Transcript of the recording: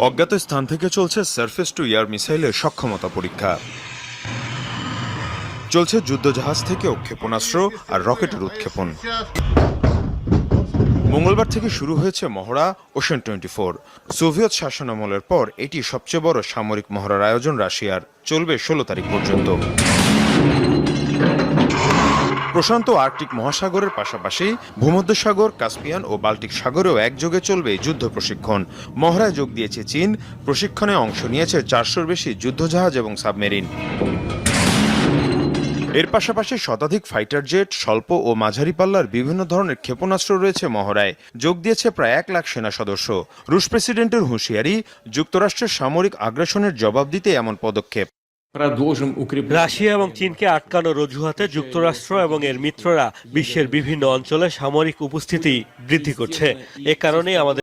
অজ্ঞাত স্থান থেকে চলছে সারফেস টু এয়ার মিসাইলের সক্ষমতা পরীক্ষা। চলছে যুদ্ধজাহাজ থেকেও ক্ষেপণাস্ত্র আর রকেটের উৎক্ষেপণ। মঙ্গলবার থেকে শুরু হয়েছে মহড়া ওশেন 24। সোভিয়েত শাসনামলের পর এটি সবচেয়ে বড় সামরিক মহড়ার আয়োজন রাশিয়ার। চলবে 16 তারিখ পর্যন্ত। প্রশান্ত আর্কটিক মহাসাগরের পাশাপাশি ভূমধ্যসাগর, কাস্পিয়ান ও বাল্টিক সাগরেও একযোগে চলবে যুদ্ধ প্রশিক্ষণ। মহড়ায় যোগ দিয়েছে চীন। প্রশিক্ষণে অংশ নিয়েছে 400-র বেশি যুদ্ধজাহাজ এবং সাবমেরিন। এর পাশাপাশি শতাধিক ফাইটার জেট, স্বল্প ও মাঝারি পাল্লার বিভিন্ন ধরনের ক্ষেপণাস্ত্র রয়েছে মহড়ায়। যোগ দিয়েছে প্রায় 1 লাখ সেনা সদস্য। রুশ প্রেসিডেন্টের হুঁশিয়ারি, যুক্তরাষ্ট্রের সামরিক আগ্রাসনের জবাব দিতে এমন পদক্ষেপ। রাশিয়া এবং চীনকে আটকানোর অজুহাতে যুক্তরাষ্ট্র এবং এর মিত্ররা বিশ্বের বিভিন্ন অঞ্চলে সামরিক উপস্থিতি বৃদ্ধি করছে। এ কারণেই আমাদের